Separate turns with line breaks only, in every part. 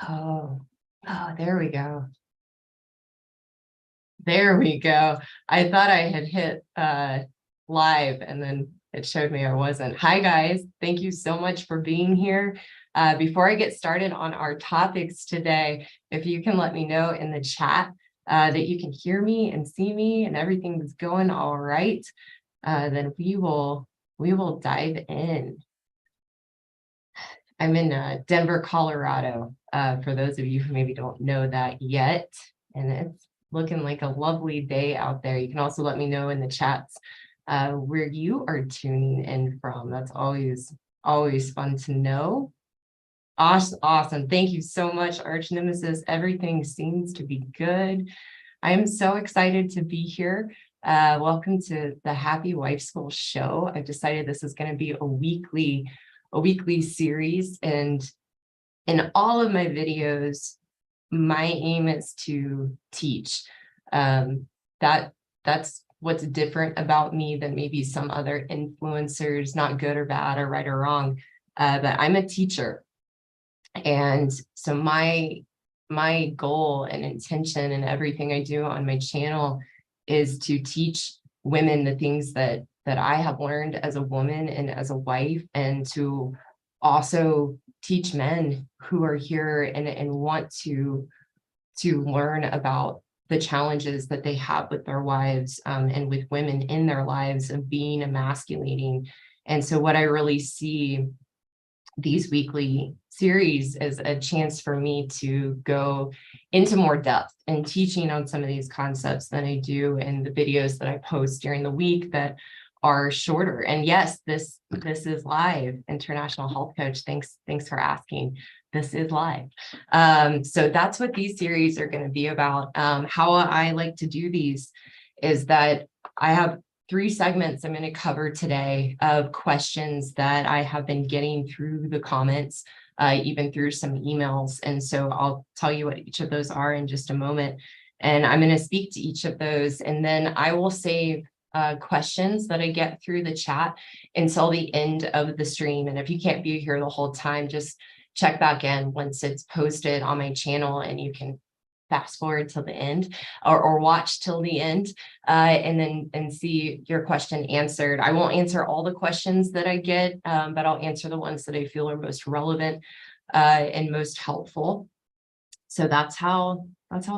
Oh, oh, there we go. There we go. I thought I had hit live and then it showed me I wasn't. Hi guys, thank you so much for being here. Before I get started on our topics today, if you can let me know in the chat that you can hear me and see me and everything is going all right, then we will dive in. I'm in Denver, Colorado, for those of you who maybe don't know that yet, and it's looking like a lovely day out there. You can also let me know in the chats where you are tuning in from. That's always fun to know. Awesome. Thank you so much, Arch Nemesis. Everything seems to be good. I am so excited to be here. Welcome to the Happy Wife School show. I've decided this is going to be a weekly series, and in all of my videos, my aim is to teach. That's what's different about me than maybe some other influencers, not good or bad or right or wrong, but I'm a teacher. And so my goal and intention and everything I do on my channel is to teach women the things that I have learned as a woman and as a wife, and to also teach men who are here and want to learn about the challenges that they have with their wives and with women in their lives of being emasculating. And so what I really see these weekly series is a chance for me to go into more depth and teaching on some of these concepts than I do in the videos that I post during the week that are shorter. And yes, this is live. International Health Coach, thanks for asking. This is live. So that's what these series are going to be about. How I like to do these is that I have 3 segments I'm going to cover today of questions that I have been getting through the comments, even through some emails. And so I'll tell you what each of those are in just a moment. And I'm going to speak to each of those, and then I will save questions that I get through the chat until the end of the stream. And if you can't be here the whole time, just check back in once it's posted on my channel, and you can fast forward till the end or watch till the end and see your question answered. I won't answer all the questions that I get, but I'll answer the ones that I feel are most relevant and most helpful. So that's how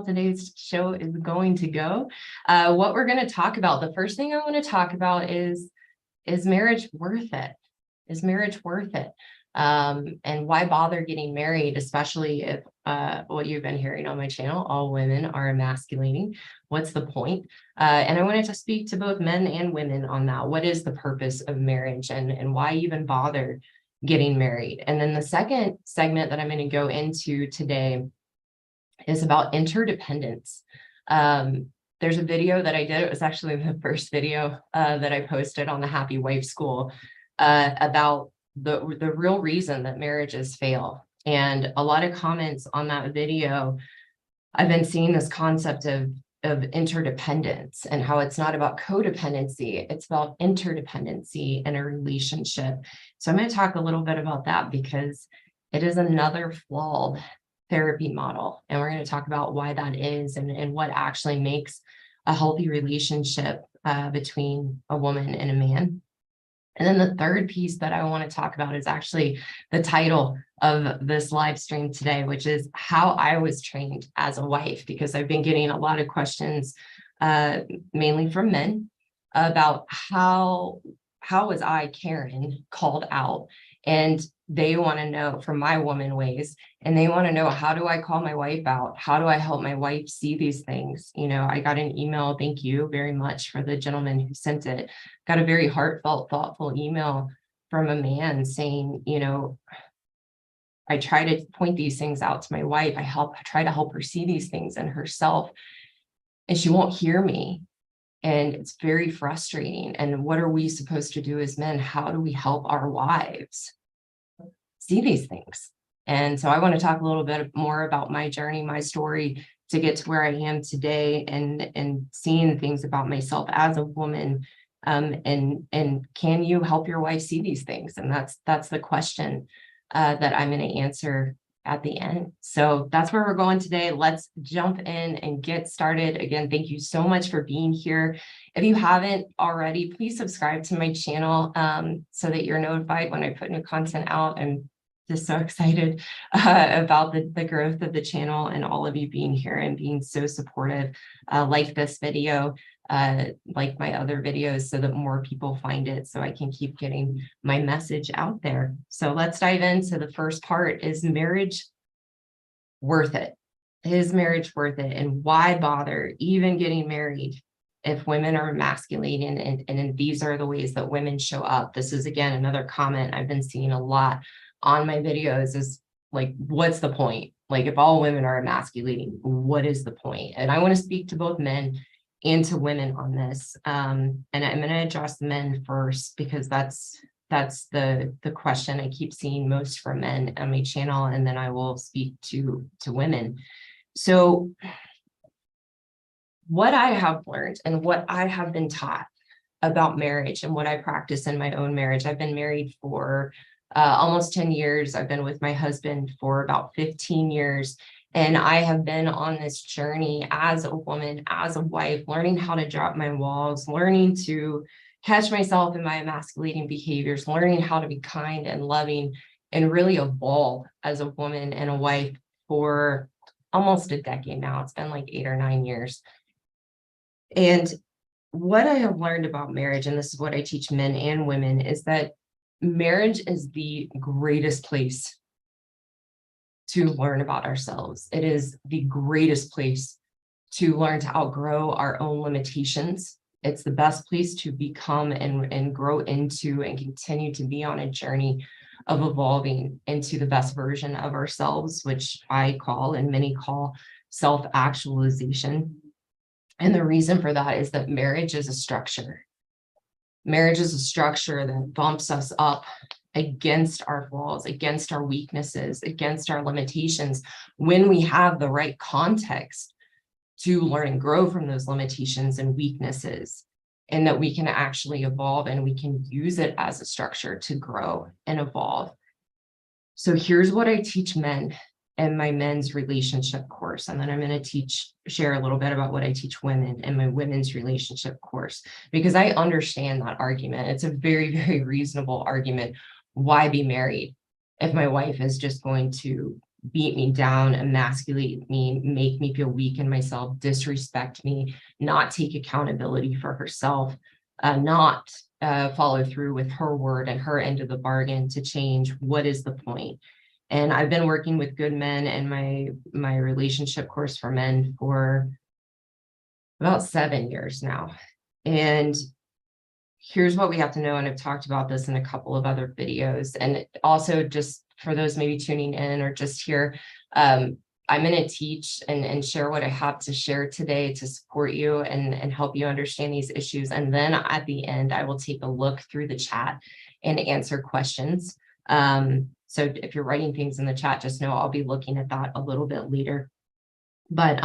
today's show is going to go. What we're going to talk about, the first thing I want to talk about is marriage worth it? Is marriage worth it? And why bother getting married, especially if what you've been hearing on my channel, all women are emasculating. What's the point? And I wanted to speak to both men and women on that. What is the purpose of marriage, and why even bother getting married? And then the second segment that I'm going to go into today is about interdependence. There's a video that I did. It was actually the first video that I posted on the Happy Wife School about the real reason that marriages fail. And a lot of comments on that video, I've been seeing this concept of interdependence and how it's not about codependency, it's about interdependency in a relationship. So I'm going to talk a little bit about that because it is another flawed therapy model. And we're going to talk about why that is and what actually makes a healthy relationship between a woman and a man. And then the third piece that I want to talk about is actually the title of this live stream today, which is how I was trained as a wife, because I've been getting a lot of questions, mainly from men, about how was I, Karen, called out. And they want to know from my woman ways, and they want to know, how do I call my wife out? How do I help my wife see these things? You know, I got an email, thank you very much for the gentleman who sent it, got a very heartfelt, thoughtful email from a man saying, you know, I try to point these things out to my wife. I try to help her see these things in herself, and she won't hear me. And it's very frustrating. And what are we supposed to do as men? How do we help our wives see these things? And so I want to talk a little bit more about my journey, my story, to get to where I am today, and seeing things about myself as a woman. And can you help your wife see these things? And that's the question that I'm going to answer at the end. So that's where we're going today. Let's jump in and get started. Again, thank you so much for being here. If you haven't already, please subscribe to my channel so that you're notified when I put new content out. I'm just so excited about the growth of the channel and all of you being here and being so supportive. Like this video, like my other videos, so that more people find it, so I can keep getting my message out there. So let's dive into the first part. Is marriage worth it? Is marriage worth it? And why bother even getting married if women are emasculating? And these are the ways that women show up. This is, again, another comment I've been seeing a lot on my videos, is like, what's the point? Like, if all women are emasculating, what is the point? And I want to speak to both men and to women on this. And I'm going to address men first, because that's the question I keep seeing most from men on my channel, and then I will speak to women. So what I have learned and what I have been taught about marriage and what I practice in my own marriage. I've been married for almost 10 years. I've been with my husband for about 15 years. And I have been on this journey as a woman, as a wife, learning how to drop my walls, learning to catch myself in my emasculating behaviors, learning how to be kind and loving, and really evolve as a woman and a wife for almost a decade now. It's been like 8 or 9 years. And what I have learned about marriage, and this is what I teach men and women, is that marriage is the greatest place to learn about ourselves. It is the greatest place to learn to outgrow our own limitations. It's the best place to become and grow into and continue to be on a journey of evolving into the best version of ourselves, which I call, and many call, self-actualization. And the reason for that is that marriage is a structure. Marriage is a structure that bumps us up against our flaws, against our weaknesses, against our limitations, when we have the right context to learn and grow from those limitations and weaknesses, and that we can actually evolve and we can use it as a structure to grow and evolve. So here's what I teach men in my men's relationship course. And then I'm going to share a little bit about what I teach women in my women's relationship course, because I understand that argument. It's a very, very reasonable argument. Why be married if my wife is just going to beat me down, emasculate me, make me feel weak in myself, disrespect me, not take accountability for herself, not follow through with her word and her end of the bargain to change? What is the point? And I've been working with good men in my relationship course for men for about 7 years now. And here's what we have to know, and I've talked about this in a couple of other videos. And also, just for those maybe tuning in or just here, I'm going to teach and share what I have to share today to support you and help you understand these issues. And then at the end, I will take a look through the chat and answer questions. So if you're writing things in the chat, just know I'll be looking at that a little bit later. But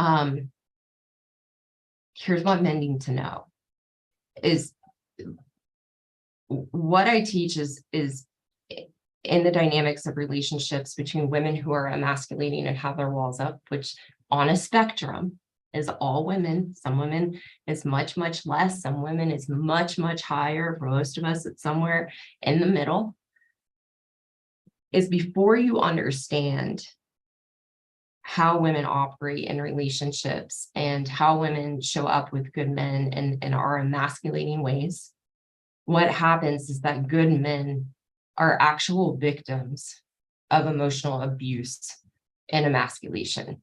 here's what men need to know is what I teach is in the dynamics of relationships between women who are emasculating and have their walls up, which on a spectrum is all women. Some women is much, much less. Some women is much, much higher. For most of us, it's somewhere in the middle. Is before you understand how women operate in relationships and how women show up with good men and are emasculating ways, what happens is that good men are actual victims of emotional abuse and emasculation.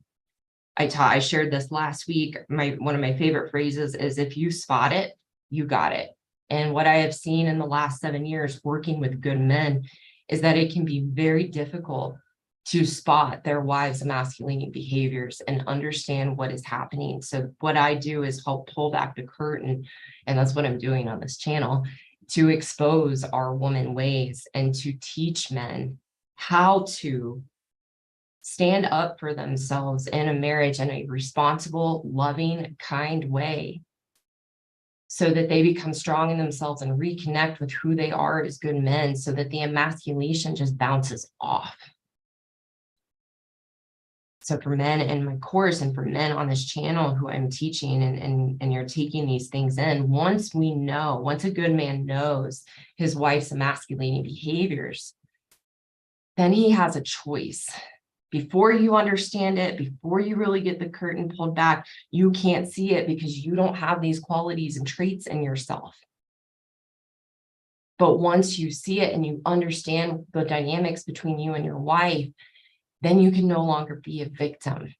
I shared this last week. One of my favorite phrases is, if you spot it, you got it. And what I have seen in the last 7 years working with good men is that it can be very difficult to spot their wives' emasculating behaviors and understand what is happening. So what I do is help pull back the curtain, and that's what I'm doing on this channel, to expose our woman ways and to teach men how to stand up for themselves in a marriage in a responsible, loving, kind way, so that they become strong in themselves and reconnect with who they are as good men, so that the emasculation just bounces off. So for men in my course and for men on this channel who I'm teaching and you're taking these things in, once a good man knows his wife's emasculating behaviors, then he has a choice. Before you understand it, before you really get the curtain pulled back, you can't see it because you don't have these qualities and traits in yourself. But once you see it and you understand the dynamics between you and your wife, then you can no longer be a victim.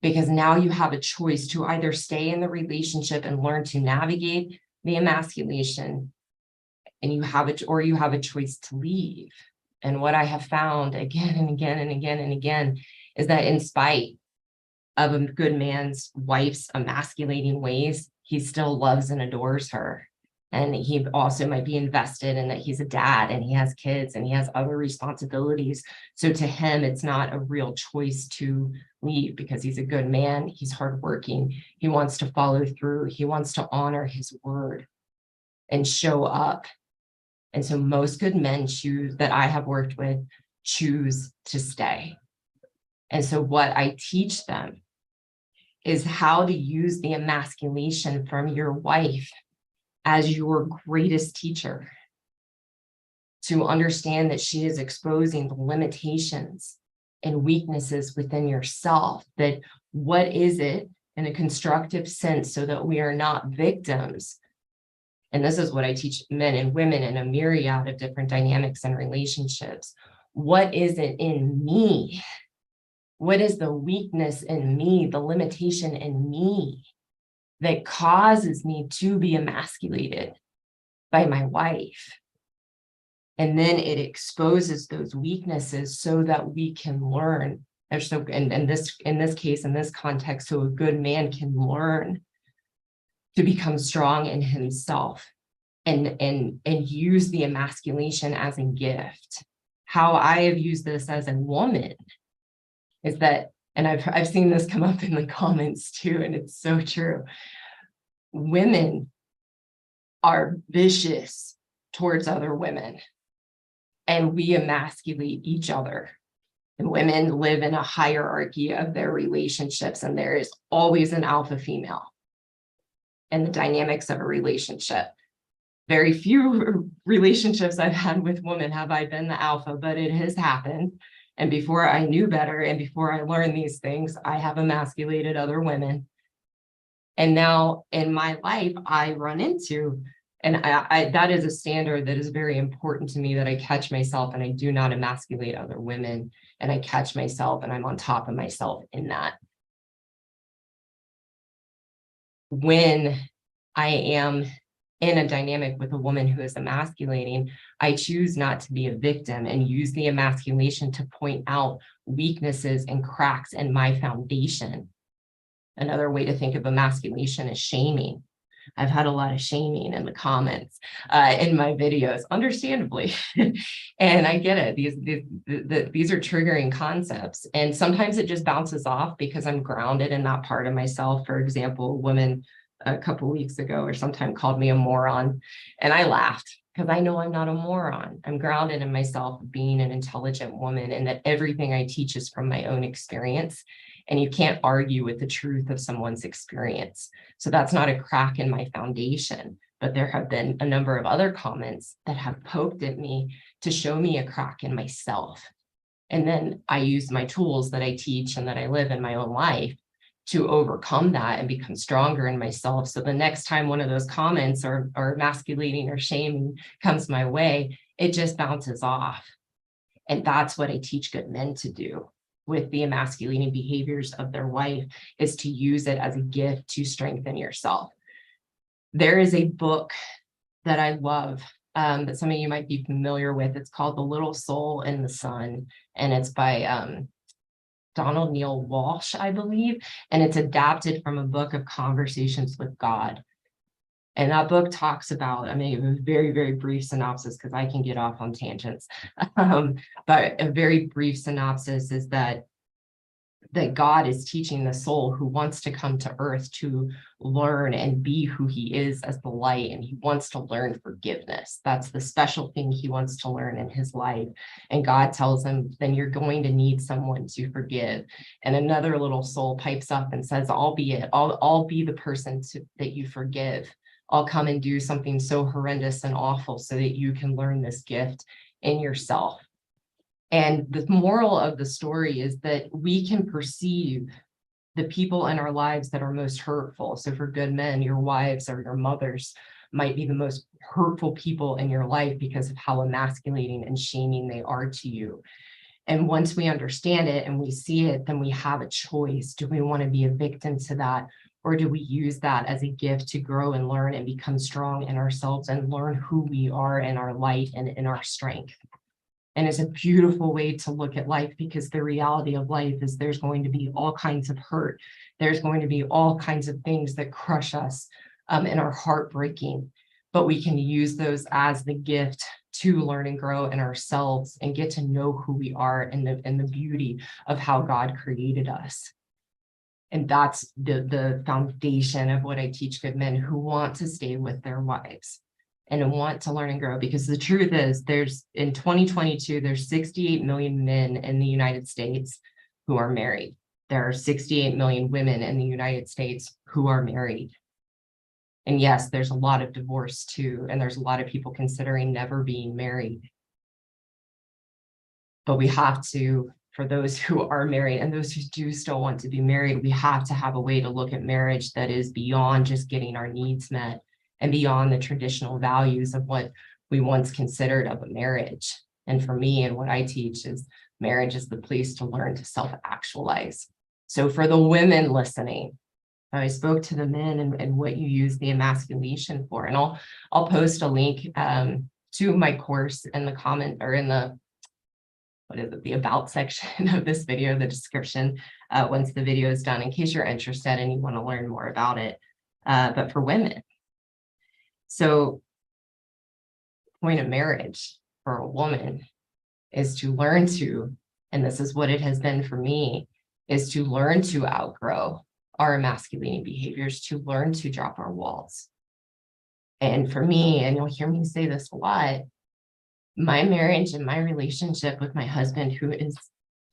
Because now you have a choice to either stay in the relationship and learn to navigate the emasculation, and you have a choice to leave. And what I have found again and again and again and again is that in spite of a good man's wife's emasculating ways, he still loves and adores her. And he also might be invested in that he's a dad and he has kids and he has other responsibilities. So to him, it's not a real choice to leave because he's a good man. He's hardworking. He wants to follow through. He wants to honor his word and show up. And so most good men that I have worked with choose to stay. And so what I teach them is how to use the emasculation from your wife as your greatest teacher, to understand that she is exposing the limitations and weaknesses within yourself, that what is it in a constructive sense so that we are not victims. And this is what I teach men and women in a myriad of different dynamics and relationships. What is it in me? What is the weakness in me, the limitation in me that causes me to be emasculated by my wife? And then it exposes those weaknesses so that we can learn. And so, in this case, in this context, so a good man can learn to become strong in himself and use the emasculation as a gift. How I have used this as a woman is that, and I've seen this come up in the comments too, and it's so true. Women are vicious towards other women, and we emasculate each other. And women live in a hierarchy of their relationships, and there is always an alpha female in the dynamics of a relationship. Very few relationships I've had with women have I been the alpha, but it has happened. And before I knew better and before I learned these things, I have emasculated other women. And now in my life, I run into, and I that is a standard that is very important to me, that I catch myself and I do not emasculate other women. And I catch myself and I'm on top of myself in that. When I am in a dynamic with a woman who is emasculating, I choose not to be a victim and use the emasculation to point out weaknesses and cracks in my foundation. Another way to think of emasculation is shaming. I've had a lot of shaming in the comments in my videos, understandably. And I get it. These are triggering concepts. And sometimes it just bounces off because I'm grounded in that part of myself. For example, a woman a couple of weeks ago or sometime called me a moron. And I laughed because I know I'm not a moron. I'm grounded in myself being an intelligent woman, and that everything I teach is from my own experience. And you can't argue with the truth of someone's experience. So that's not a crack in my foundation. But there have been a number of other comments that have poked at me to show me a crack in myself. And then I use my tools that I teach and that I live in my own life to overcome that and become stronger in myself. So the next time one of those comments or emasculating or shaming comes my way, it just bounces off. And that's what I teach good men to do with the emasculating behaviors of their wife, is to use it as a gift to strengthen yourself. There is a book that I love that some of you might be familiar with. It's called The Little Soul in the Sun, and it's by Donald Neil Walsh, I believe, and it's adapted from a book of Conversations with God. And that book talks about, I mean, a very, very brief synopsis, because I can get off on tangents. But a very brief synopsis is that that God is teaching the soul who wants to come to earth to learn and be who he is as the light. And he wants to learn forgiveness. That's the special thing he wants to learn in his life. And God tells him, then you're going to need someone to forgive. And another little soul pipes up and says, I'll be it. I'll be the person that you forgive. I'll come and do something so horrendous and awful so that you can learn this gift in yourself. And the moral of the story is that we can perceive the people in our lives that are most hurtful. So for good men, your wives or your mothers might be the most hurtful people in your life because of how emasculating and shaming they are to you. And once we understand it and we see it, then we have a choice. Do we want to be a victim to that? Or do we use that as a gift to grow and learn and become strong in ourselves and learn who we are in our light and in our strength? And it's a beautiful way to look at life, because the reality of life is there's going to be all kinds of hurt. There's going to be all kinds of things that crush us and are heartbreaking, but we can use those as the gift to learn and grow in ourselves and get to know who we are and the beauty of how God created us. And that's the foundation of what I teach good men who want to stay with their wives and want to learn and grow. Because the truth is, in 2022, there's 68 million men in the United States who are married. There are 68 million women in the United States who are married. And yes, there's a lot of divorce too, and there's a lot of people considering never being married. But we have to, for those who are married and those who do still want to be married, we have to have a way to look at marriage that is beyond just getting our needs met and beyond the traditional values of what we once considered of a marriage. And for me, and what I teach is marriage is the place to learn to self-actualize. So for the women listening, I spoke to the men and what you use the emasculation for. And I'll post a link to my course in the comment or in the about section of this video, the description, once the video is done, in case you're interested and you want to learn more about it. But for women, so point of marriage for a woman is to learn to, and this is what it has been for me, is to learn to outgrow our emasculating behaviors, to learn to drop our walls. And for me, and you'll hear me say this a lot, my marriage and my relationship with my husband, who is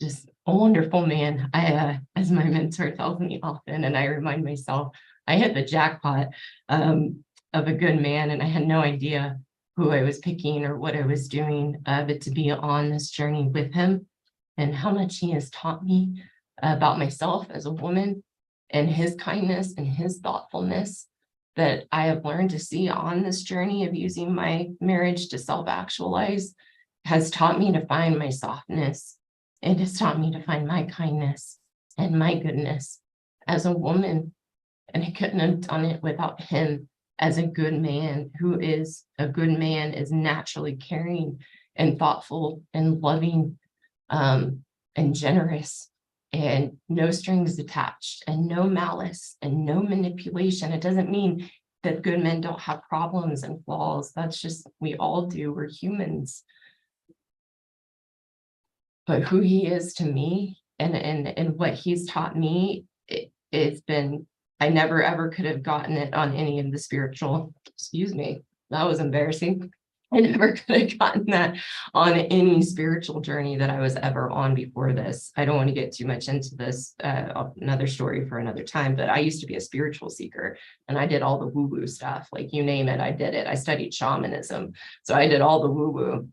just a wonderful man, as my mentor tells me often, and I remind myself, I hit the jackpot of a good man, and I had no idea who I was picking or what I was doing, but to be on this journey with him and how much he has taught me about myself as a woman, and his kindness and his thoughtfulness that I have learned to see on this journey of using my marriage to self-actualize has taught me to find my softness. It has taught me to find my kindness and my goodness as a woman. And I couldn't have done it without him as a good man, who is a good man, is naturally caring and thoughtful and loving and generous, and no strings attached and no malice and no manipulation. It doesn't mean that good men don't have problems and flaws. That's just, we all do, we're humans. But who he is to me and what he's taught me, it's been, I never ever could have gotten it on any of the spiritual, excuse me, that was embarrassing. I never could have gotten that on any spiritual journey that I was ever on before this. I don't want to get too much into this, another story for another time, but I used to be a spiritual seeker and I did all the woo-woo stuff, like you name it, I did it. I studied shamanism. So I did all the woo-woo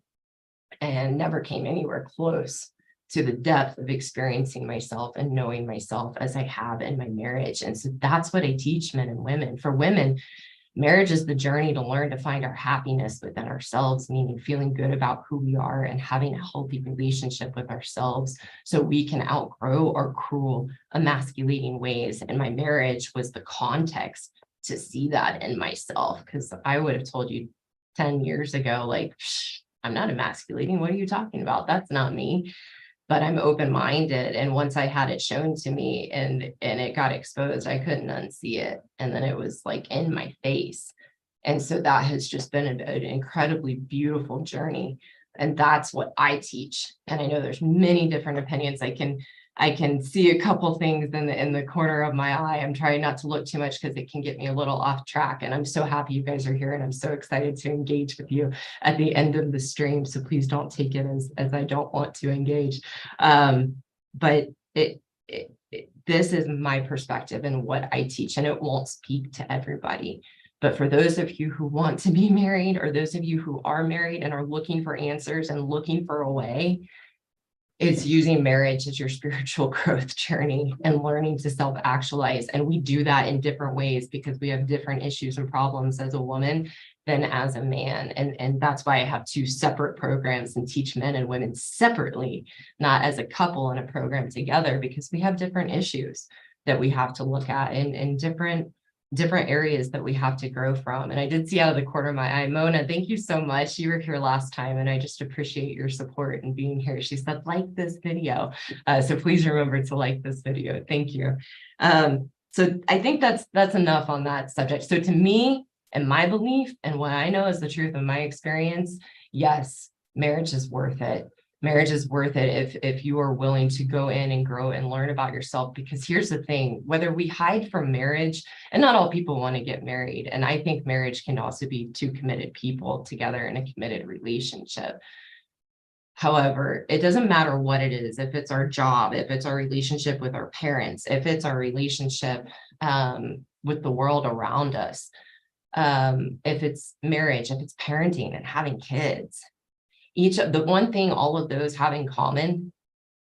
and never came anywhere close to the depth of experiencing myself and knowing myself as I have in my marriage. And so that's what I teach men and women. For women, marriage is the journey to learn to find our happiness within ourselves, meaning feeling good about who we are and having a healthy relationship with ourselves so we can outgrow our cruel, emasculating ways. And my marriage was the context to see that in myself, because I would have told you 10 years ago, like, I'm not emasculating. What are you talking about? That's not me. But I'm open-minded. And once I had it shown to me and it got exposed, I couldn't unsee it. And then it was like in my face. And so that has just been an incredibly beautiful journey. And that's what I teach. And I know there's many different opinions. I can I can see a couple things in the corner of my eye. I'm trying not to look too much because it can get me a little off track. And I'm so happy you guys are here, and I'm so excited to engage with you at the end of the stream. So please don't take it as I don't want to engage. But this is my perspective and what I teach, and it won't speak to everybody. But for those of you who want to be married, or those of you who are married and are looking for answers and looking for a way, it's using marriage as your spiritual growth journey and learning to self-actualize. And we do that in different ways because we have different issues and problems as a woman than as a man. And that's why I have two separate programs and teach men and women separately, not as a couple in a program together, because we have different issues that we have to look at and different areas that we have to grow from. And I did see out of the corner of my eye, Mona, thank you so much. You were here last time, and I just appreciate your support and being here. She said, like this video. So please remember to like this video. Thank you. So I think that's enough on that subject. So to me, and my belief, and what I know is the truth of my experience, yes, marriage is worth it. Marriage is worth it if you are willing to go in and grow and learn about yourself. Because here's the thing, whether we hide from marriage, and not all people want to get married, and I think marriage can also be two committed people together in a committed relationship. However, it doesn't matter what it is, if it's our job, if it's our relationship with our parents, if it's our relationship with the world around us, if it's marriage, if it's parenting and having kids. The one thing all of those have in common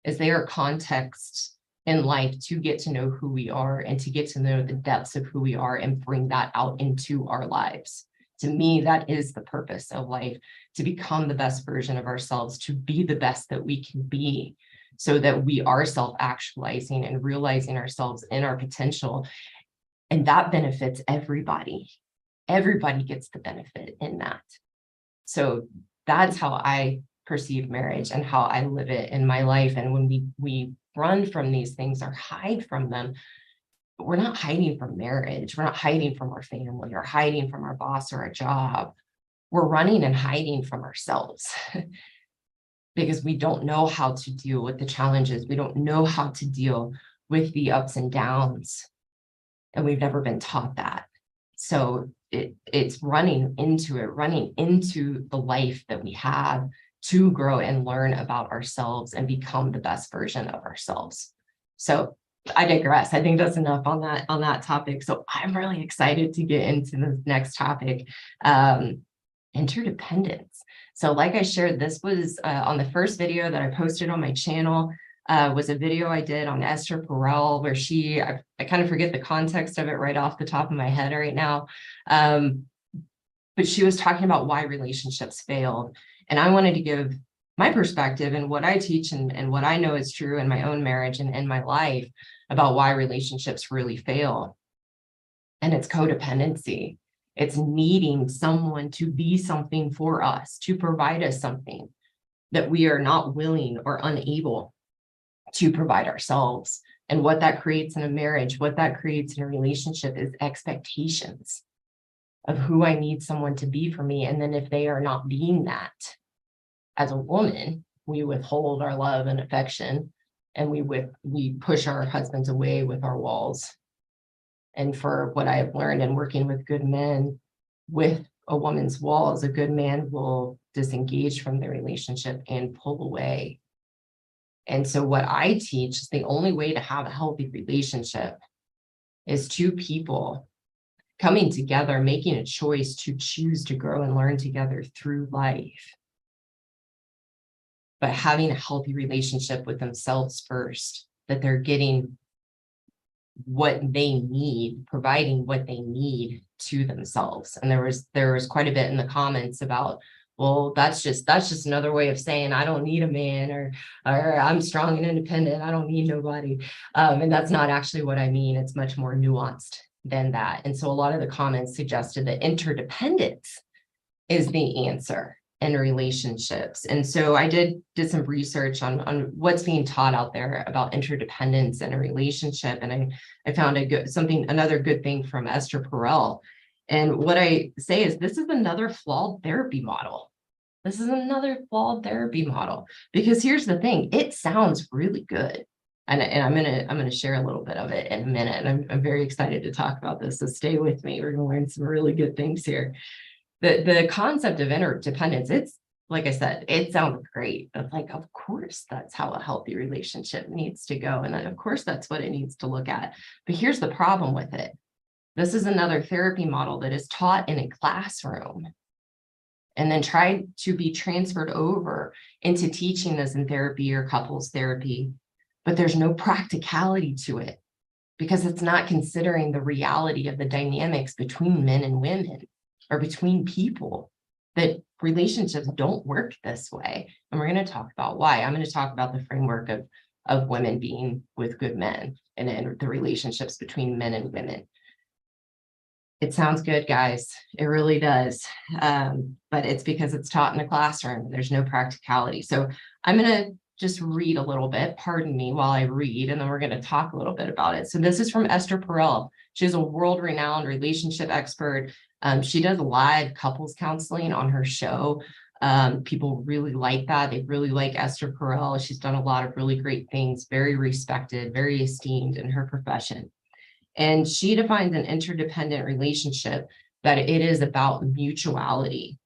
is they are contexts in life to get to know who we are and to get to know the depths of who we are and bring that out into our lives. To me, that is the purpose of life, to become the best version of ourselves, to be the best that we can be, so that we are self-actualizing and realizing ourselves in our potential. And that benefits everybody. Everybody gets the benefit in that. So that's how I perceive marriage and how I live it in my life. And when we run from these things or hide from them, we're not hiding from marriage. We're not hiding from our family or hiding from our boss or our job. We're running and hiding from ourselves because we don't know how to deal with the challenges. We don't know how to deal with the ups and downs. And we've never been taught that. So it's running into the life that we have to grow and learn about ourselves and become the best version of ourselves. So I digress. I think that's enough on that topic. So I'm really excited to get into the next topic, interdependence. So like I shared, this was on the first video that I posted on my channel. Was a video I did on Esther Perel, where I kind of forget the context of it right off the top of my head right now. But she was talking about why relationships failed. And I wanted to give my perspective and what I teach and what I know is true in my own marriage and in my life about why relationships really fail. And it's codependency. It's needing someone to be something for us, to provide us something that we are not willing or unable to provide ourselves. And what that creates in a marriage, what that creates in a relationship is expectations of who I need someone to be for me. And then if they are not being that, as a woman, we withhold our love and affection, and we push our husbands away with our walls. And for what I have learned in working with good men, with a woman's walls, a good man will disengage from the relationship and pull away. And so what I teach is the only way to have a healthy relationship is two people coming together, making a choice to choose to grow and learn together through life, but having a healthy relationship with themselves first, that they're getting what they need, providing what they need to themselves. And there was quite a bit in the comments about, well, that's just another way of saying I don't need a man, or I'm strong and independent, I don't need nobody. And that's not actually what I mean. It's much more nuanced than that. And so a lot of the comments suggested that interdependence is the answer in relationships. And so I did some research on what's being taught out there about interdependence in a relationship. And I found another good thing from Esther Perel. And what I say is this is another flawed therapy model. This is another flawed therapy model, because here's the thing, it sounds really good. And I'm gonna share a little bit of it in a minute. And I'm very excited to talk about this. So stay with me. We're gonna learn some really good things here. The concept of interdependence, it's like I said, it sounds great. It's like, of course, that's how a healthy relationship needs to go. And then of course, that's what it needs to look at. But here's the problem with it. This is another therapy model that is taught in a classroom and then tried to be transferred over into teaching this in therapy or couples therapy. But there's no practicality to it because it's not considering the reality of the dynamics between men and women or between people, that relationships don't work this way. And we're going to talk about why. I'm going to talk about the framework of women being with good men and the relationships between men and women. It sounds good, guys. It really does. But it's because it's taught in a classroom. There's no practicality. So I'm going to just read a little bit, pardon me while I read, and then we're going to talk a little bit about it. So this is from Esther Perel. She's a world-renowned relationship expert. She does live couples counseling on her show. People really like that. They really like Esther Perel. She's done a lot of really great things, very respected, very esteemed in her profession. And she defines an interdependent relationship that it is about mutuality,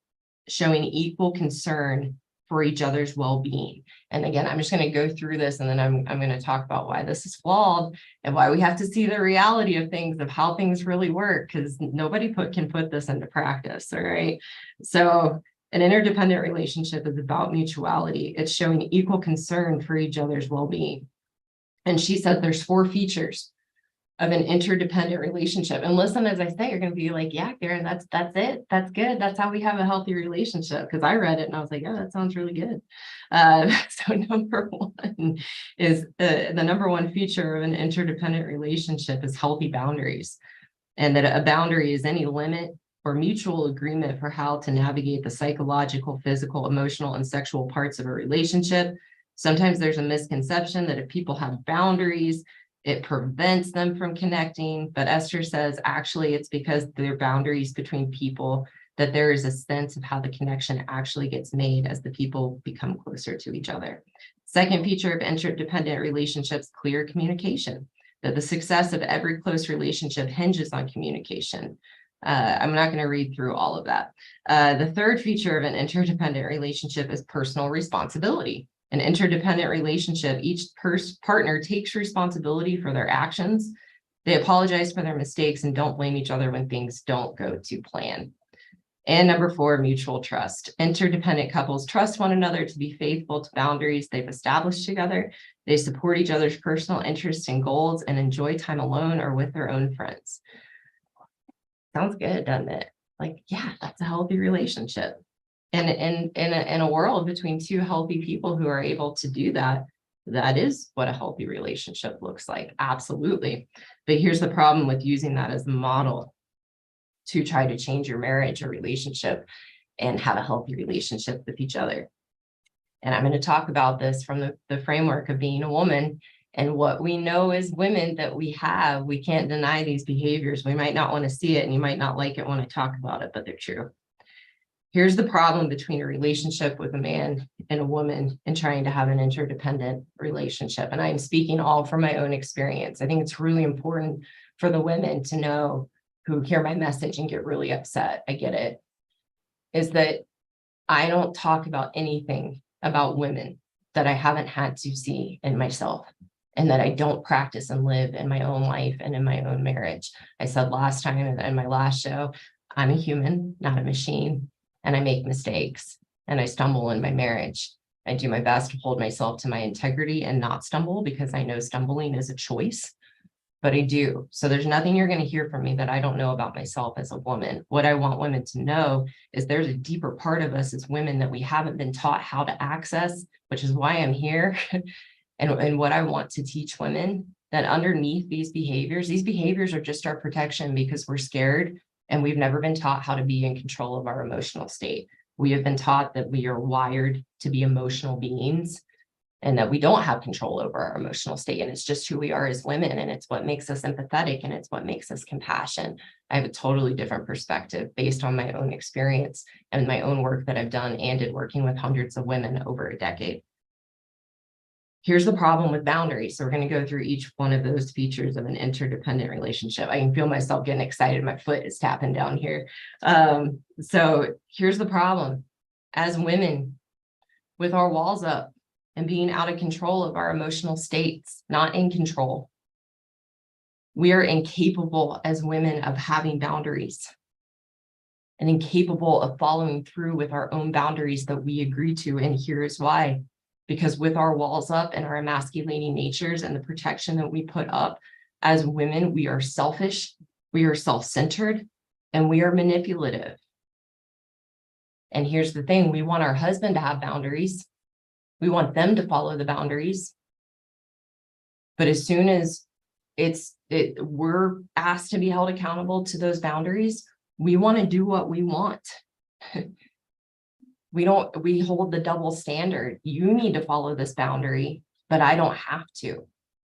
showing equal concern for each other's well-being. And again, I'm just going to go through this and then I'm going to talk about why this is flawed and why we have to see the reality of things, of how things really work, because nobody can put this into practice. All right. So an interdependent relationship is about mutuality. It's showing equal concern for each other's well-being. And she said there's 4 features of an interdependent relationship. And listen, as I say, you're going to be like, yeah, Karen, that's it. That's good. That's how we have a healthy relationship. Because I read it and I was like, oh, that sounds really good. So number 1 is the number 1 feature of an interdependent relationship is healthy boundaries. And that a boundary is any limit or mutual agreement for how to navigate the psychological, physical, emotional, and sexual parts of a relationship. Sometimes there's a misconception that if people have boundaries, it prevents them from connecting. But Esther says, actually, it's because there are boundaries between people that there is a sense of how the connection actually gets made as the people become closer to each other. Second feature of interdependent relationships, clear communication, that the success of every close relationship hinges on communication. I'm not going to read through all of that. The third feature of an interdependent relationship is personal responsibility. An interdependent relationship, each partner takes responsibility for their actions. They apologize for their mistakes and don't blame each other when things don't go to plan. And number 4, mutual trust. Interdependent couples trust one another to be faithful to boundaries they've established together. They support each other's personal interests and goals and enjoy time alone or with their own friends. Sounds good, doesn't it? Like, yeah, that's a healthy relationship. And in a world between 2 healthy people who are able to do that, that is what a healthy relationship looks like. Absolutely. But here's the problem with using that as a model to try to change your marriage or relationship and have a healthy relationship with each other. And I'm going to talk about this from the framework of being a woman and what we know as women that we have. We can't deny these behaviors. We might not want to see it and you might not like it when I talk about it, but they're true. Here's the problem between a relationship with a man and a woman and trying to have an interdependent relationship. And I'm speaking all from my own experience. I think it's really important for the women to know who hear my message and get really upset. I get it. Is that I don't talk about anything about women that I haven't had to see in myself and that I don't practice and live in my own life and in my own marriage. I said last time in my last show, I'm a human, not a machine. And I make mistakes and I stumble in my marriage. I do my best to hold myself to my integrity and not stumble because I know stumbling is a choice, but I do. So there's nothing you're going to hear from me that I don't know about myself as a woman. What I want women to know is there's a deeper part of us as women that we haven't been taught how to access, which is why I'm here. and what I want to teach women, that underneath these behaviors are just our protection because we're scared. And we've never been taught how to be in control of our emotional state. We have been taught that we are wired to be emotional beings and that we don't have control over our emotional state. And it's just who we are as women. And it's what makes us empathetic and it's what makes us compassionate. I have a totally different perspective based on my own experience and my own work that I've done and did working with hundreds of women over a decade. Here's the problem with boundaries. So we're going to go through each one of those features of an interdependent relationship. I can feel myself getting excited. My foot is tapping down here. So here's the problem. As women, with our walls up and being out of control of our emotional states, not in control, we are incapable as women of having boundaries and incapable of following through with our own boundaries that we agree to. And here's why. Because with our walls up and our emasculating natures and the protection that we put up as women, we are selfish, we are self-centered, and we are manipulative. And here's the thing, we want our husband to have boundaries. We want them to follow the boundaries. But as soon as we're asked to be held accountable to those boundaries, we want to do what we want. We hold the double standard. You need to follow this boundary, but I don't have to.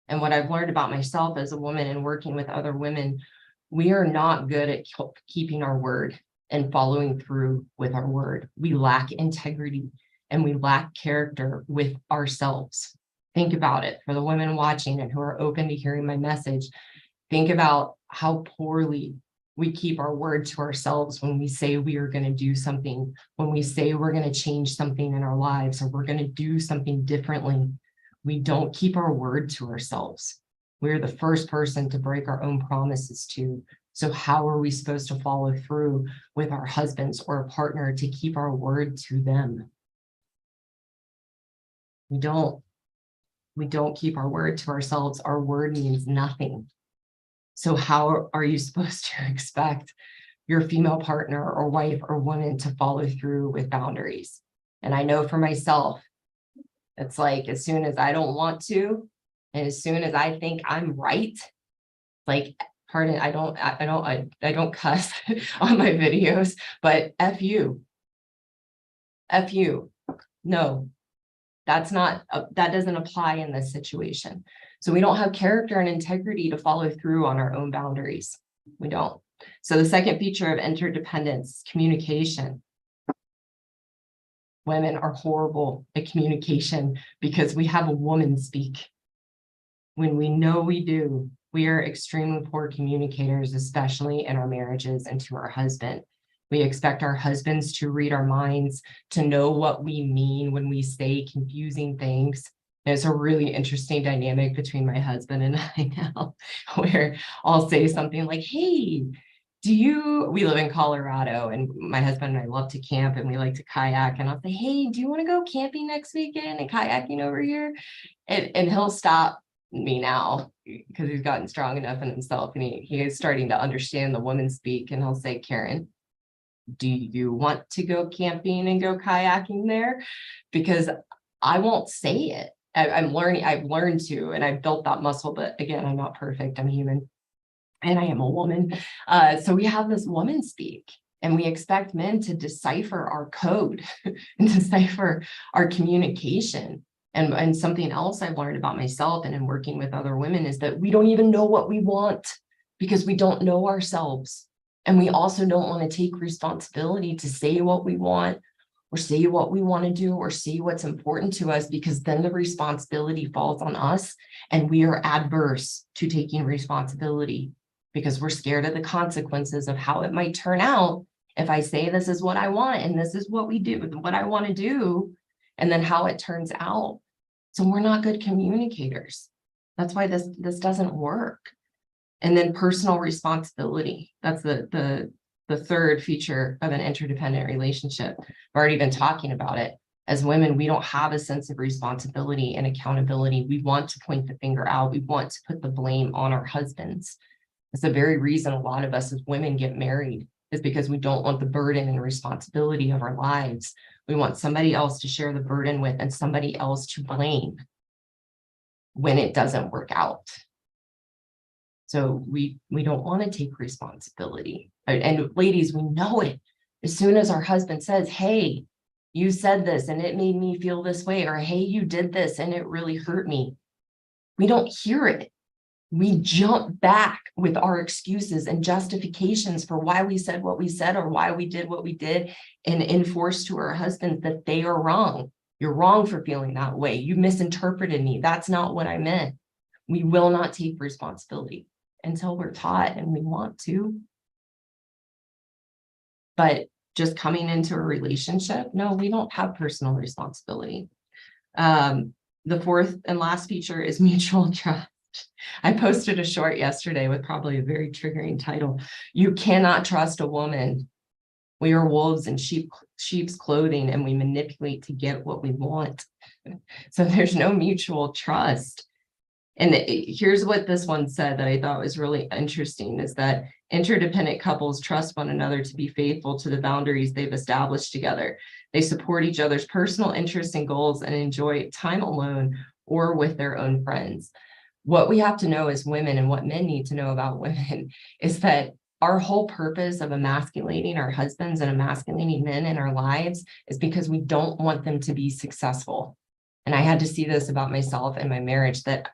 And what I've learned about myself as a woman and working with other women, we are not good at keeping our word and following through with our word. We lack integrity and we lack character with ourselves. Think about it for the women watching and who are open to hearing my message. Think about how poorly we keep our word to ourselves when we say we are going to do something, when we say we're going to change something in our lives or we're going to do something differently. We don't keep our word to ourselves. We're the first person to break our own promises to. So how are we supposed to follow through with our husbands or a partner to keep our word to them? We don't keep our word to ourselves. Our word means nothing. So how are you supposed to expect your female partner or wife or woman to follow through with boundaries? And I know for myself, it's like as soon as I don't want to, and as soon as I think I'm right, like, pardon, I don't cuss on my videos, but F you. No, that doesn't apply in this situation. So we don't have character and integrity to follow through on our own boundaries. We don't. So the second feature of interdependence, communication. Women are horrible at communication because we have a woman speak. When we know we do, we are extremely poor communicators, especially in our marriages and to our husband. We expect our husbands to read our minds, to know what we mean when we say confusing things. And it's a really interesting dynamic between my husband and I now, where I'll say something like, hey, we live in Colorado and my husband and I love to camp and we like to kayak, and I'll say, hey, do you want to go camping next weekend and kayaking over here? And he'll stop me now because he's gotten strong enough in himself and he is starting to understand the woman speak, and he'll say, Karen, do you want to go camping and go kayaking there? Because I won't say it. I've learned to, and I've built that muscle, but again, I'm not perfect. I'm human and I am a woman. So we have this woman speak and we expect men to decipher our code and decipher our communication. And something else I've learned about myself and in working with other women is that we don't even know what we want because we don't know ourselves. And we also don't want to take responsibility to say what we want or say what we want to do or say what's important to us, because then the responsibility falls on us and we are adverse to taking responsibility because we're scared of the consequences of how it might turn out if I say this is what I want and this is what we do, what I want to do, and then how it turns out. So we're not good communicators. That's why this doesn't work. And then personal responsibility. That's the third feature of an interdependent relationship. I've already been talking about it. As women, we don't have a sense of responsibility and accountability. We want to point the finger out. We want to put the blame on our husbands. It's the very reason a lot of us as women get married, is because we don't want the burden and responsibility of our lives. We want somebody else to share the burden with and somebody else to blame when it doesn't work out. So we don't want to take responsibility. And ladies, we know it. As soon as our husband says, hey, you said this and it made me feel this way, or hey, you did this and it really hurt me, we don't hear it. We jump back with our excuses and justifications for why we said what we said or why we did what we did, and enforce to our husbands that they are wrong. You're wrong for feeling that way. You misinterpreted me. That's not what I meant. We will not take responsibility until we're taught and we want to. But just coming into a relationship, no, we don't have personal responsibility. The fourth and last feature is mutual trust. I posted a short yesterday with probably a very triggering title. You cannot trust a woman. We are wolves in sheep's clothing, and we manipulate to get what we want. So there's no mutual trust. And here's what this one said that I thought was really interesting, is that interdependent couples trust one another to be faithful to the boundaries they've established together. They support each other's personal interests and goals and enjoy time alone or with their own friends. What we have to know as women, and what men need to know about women, is that our whole purpose of emasculating our husbands and emasculating men in our lives is because we don't want them to be successful. And I had to see this about myself and my marriage, that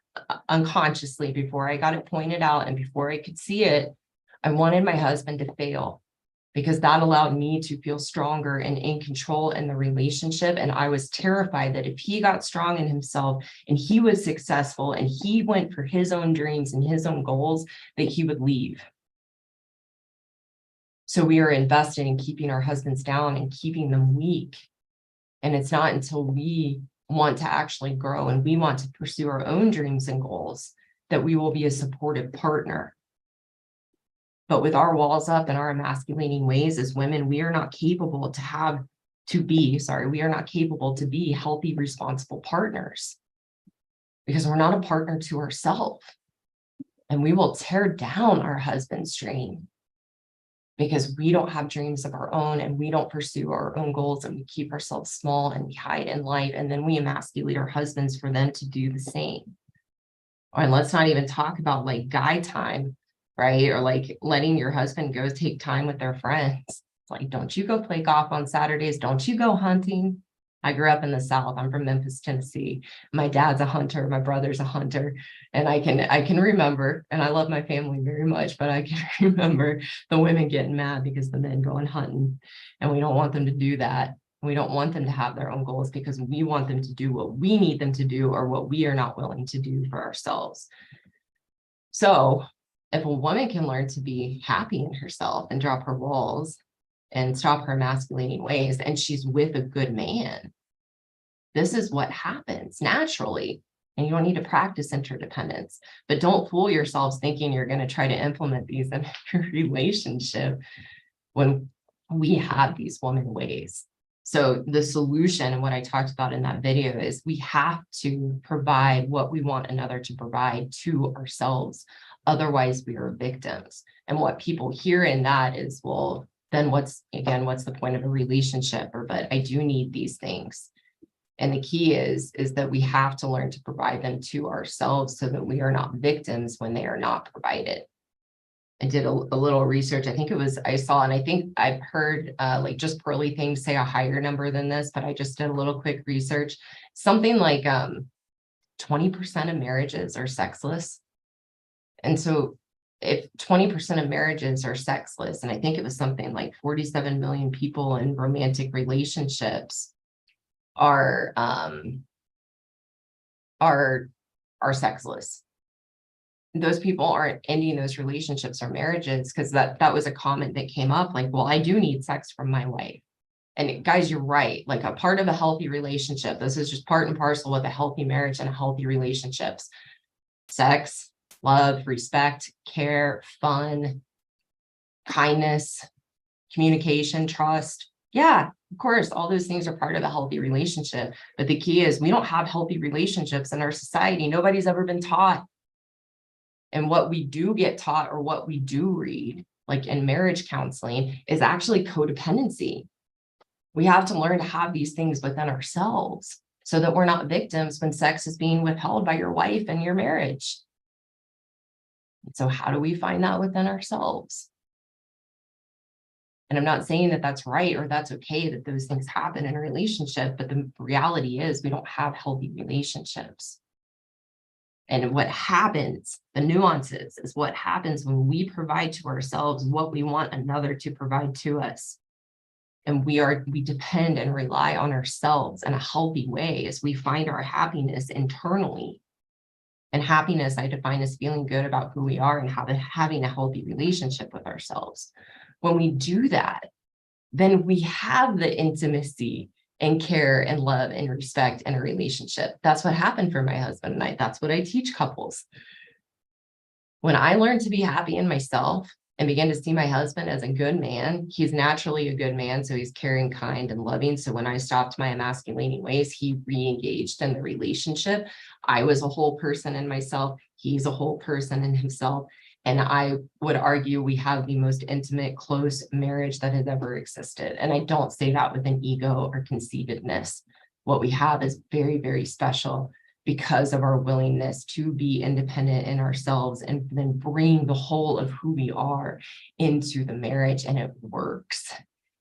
unconsciously, before I got it pointed out and before I could see it, I wanted my husband to fail, because that allowed me to feel stronger and in control in the relationship. And I was terrified that if he got strong in himself and he was successful and he went for his own dreams and his own goals, that he would leave. So we are invested in keeping our husbands down and keeping them weak. And it's not until we want to actually grow and we want to pursue our own dreams and goals that we will be a supportive partner. But with our walls up and our emasculating ways as women, we are not capable to be healthy, responsible partners, because we're not a partner to ourselves. And we will tear down our husband's dream because we don't have dreams of our own and we don't pursue our own goals, and we keep ourselves small and we hide in life, and then we emasculate our husbands for them to do the same. And let's not even talk about like guy time, right? Or like letting your husband go take time with their friends. It's like, don't you go play golf on Saturdays? Don't you go hunting? I grew up in the South. I'm from Memphis, Tennessee. My dad's a hunter. My brother's a hunter. And I can remember, and I love my family very much, but I can remember the women getting mad because the men going hunting. And we don't want them to do that. We don't want them to have their own goals because we want them to do what we need them to do or what we are not willing to do for ourselves. So if a woman can learn to be happy in herself and drop her walls and stop her emasculating ways, and she's with a good man, this is what happens naturally. And you don't need to practice interdependence, but don't fool yourselves thinking you're going to try to implement these in your relationship when we have these woman ways. So the solution, and what I talked about in that video, is we have to provide what we want another to provide to ourselves. Otherwise, we are victims. And what people hear in that is, well, then what's the point of a relationship? But I do need these things. And the key is that we have to learn to provide them to ourselves so that we are not victims when they are not provided. I did a little research. I think I saw, and I think I've heard like just Pearly things say a higher number than this, but I just did a little quick research. Something like 20% of marriages are sexless. And so if 20% of marriages are sexless, and I think it was something like 47 million people in romantic relationships are sexless. Those people aren't ending those relationships or marriages because that was a comment that came up, like, well, I do need sex from my wife. And guys, you're right. Like, a part of a healthy relationship, this is just part and parcel with a healthy marriage and a healthy relationships: sex, love, respect, care, fun, kindness, communication, trust. Yeah, of course, all those things are part of a healthy relationship. But the key is we don't have healthy relationships in our society. Nobody's ever been taught. And what we do get taught, or what we do read, like in marriage counseling, is actually codependency. We have to learn to have these things within ourselves so that we're not victims when sex is being withheld by your wife in your marriage. So how do we find that within ourselves? And I'm not saying that that's right or that's okay that those things happen in a relationship, but the reality is we don't have healthy relationships. And what happens, the nuances, is what happens when we provide to ourselves what we want another to provide to us. And we depend and rely on ourselves in a healthy way as we find our happiness internally. And happiness, I define as feeling good about who we are and having a healthy relationship with ourselves. When we do that, then we have the intimacy and care and love and respect in a relationship. That's what happened for my husband and I. That's what I teach couples. When I learned to be happy in myself and began to see my husband as a good man, he's naturally a good man, so he's caring, kind, and loving. So when I stopped my emasculating ways, he re-engaged in the relationship. I was a whole person in myself. He's a whole person in himself. And I would argue we have the most intimate, close marriage that has ever existed. And I don't say that with an ego or conceitedness. What we have is very, very special because of our willingness to be independent in ourselves and then bring the whole of who we are into the marriage, and it works.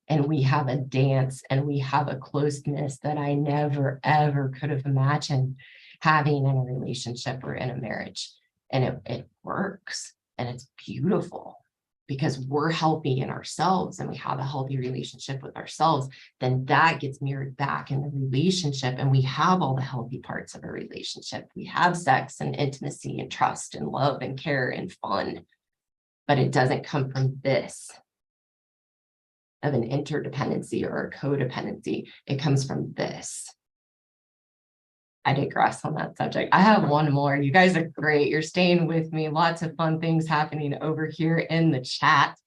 And we have a dance and we have a closeness that I never, ever could have imagined having in a relationship or in a marriage. And it works, and it's beautiful. Because we're healthy in ourselves and we have a healthy relationship with ourselves, then that gets mirrored back in the relationship, and we have all the healthy parts of a relationship. We have sex and intimacy and trust and love and care and fun, but it doesn't come from this of an interdependency or a codependency. It comes from this. I digress on that subject. I have one more. You guys are great. You're staying with me. Lots of fun things happening over here in the chat.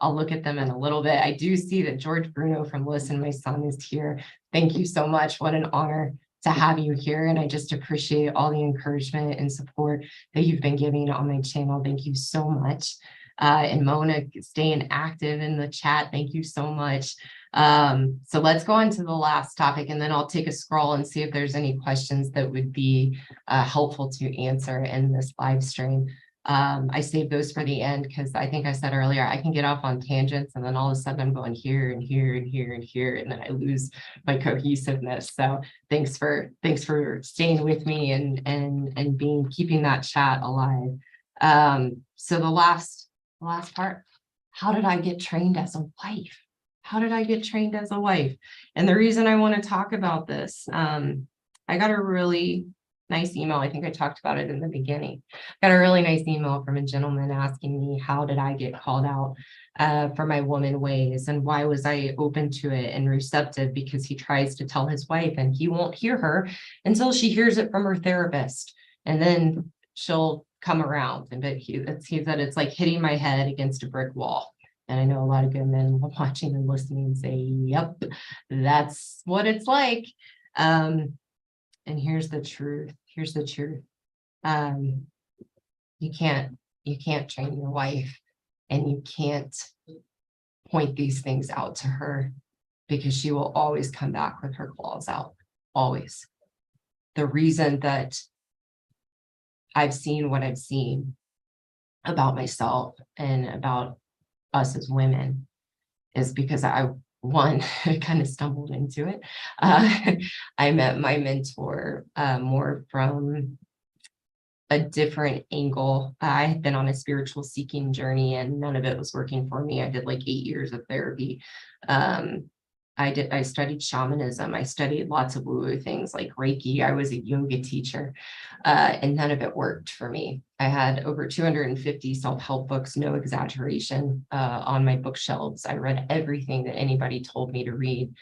I'll look at them in a little bit. I do see that George Bruno from Listen, My Son is here. Thank you so much. What an honor to have you here. And I just appreciate all the encouragement and support that you've been giving on my channel. Thank you so much. And Mona staying active in the chat. Thank you so much. So let's go on to the last topic, and then I'll take a scroll and see if there's any questions that would be helpful to answer in this live stream. I saved those for the end because I think I said earlier, I can get off on tangents and then all of a sudden I'm going here and here and here and here, and then I lose my cohesiveness. So thanks for staying with me and keeping that chat alive. So the last part, how did I get trained as a wife? How did I get trained as a wife? And the reason I want to talk about this, I got a really nice email. I think I talked about it in the beginning. Got a really nice email from a gentleman asking me, how did I get called out for my woman ways, and why was I open to it and receptive? Because he tries to tell his wife and he won't hear her until she hears it from her therapist, and then she'll come around. And but he said it's like hitting my head against a brick wall. And I know a lot of good men watching and listening say, yep, that's what it's like. And here's the truth. Here's the truth. You can't train your wife, and you can't point these things out to her, because she will always come back with her claws out. Always. The reason that I've seen what I've seen about myself and about us as women is because I kind of stumbled into it. I met my mentor more from a different angle. I had been on a spiritual seeking journey and none of it was working for me. I did like 8 years of therapy. I studied shamanism. I studied lots of woo-woo things like Reiki. I was a yoga teacher, and none of it worked for me. I had over 250 self-help books, no exaggeration, on my bookshelves. I read everything that anybody told me to read.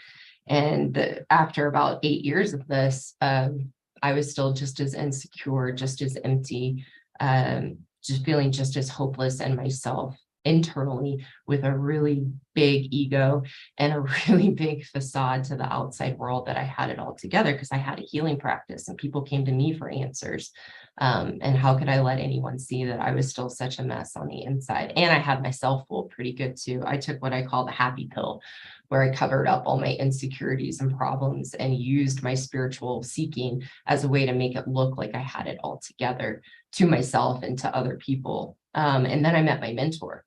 And after about 8 years of this, I was still just as insecure, just as empty, just feeling just as hopeless in myself internally, with a really big ego and a really big facade to the outside world that I had it all together because I had a healing practice and people came to me for answers. And how could I let anyone see that I was still such a mess on the inside? And I had myself fooled pretty good too. I took what I call the happy pill, where I covered up all my insecurities and problems and used my spiritual seeking as a way to make it look like I had it all together to myself and to other people. And then I met my mentor.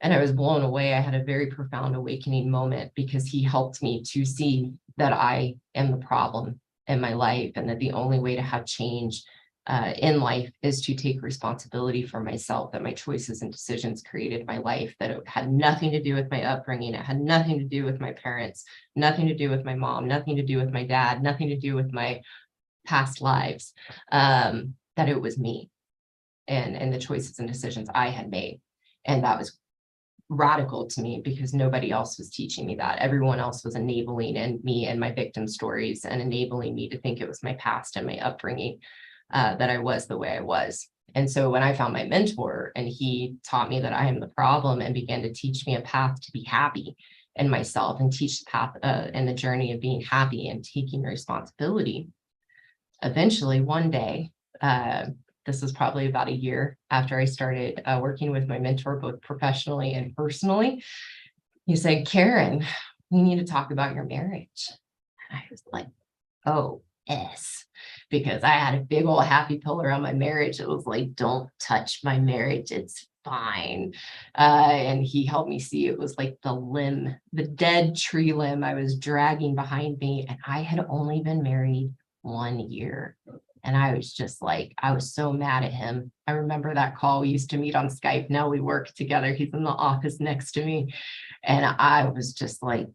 And I was blown away. I had a very profound awakening moment because he helped me to see that I am the problem in my life and that the only way to have change in life is to take responsibility for myself, that my choices and decisions created my life, that it had nothing to do with my upbringing. It had nothing to do with my parents, nothing to do with my mom, nothing to do with my dad, nothing to do with my past lives, that it was me and the choices and decisions I had made. And that was radical to me because nobody else was teaching me that. Everyone else was enabling and me and my victim stories and enabling me to think it was my past and my upbringing, that I was the way I was. And so when I found my mentor and he taught me that I am the problem and began to teach me a path to be happy in myself and teach the path and the journey of being happy and taking responsibility, eventually one day, this was probably about a year after I started working with my mentor, both professionally and personally. He said, Karen, we need to talk about your marriage. And I was like, oh, yes, because I had a big old happy pill around my marriage. It was like, don't touch my marriage. It's fine. And he helped me see it was like the dead tree limb I was dragging behind me. And I had only been married 1 year. And I was just like, I was so mad at him. I remember that call. We used to meet on Skype. Now we work together. He's in the office next to me. And I was just like,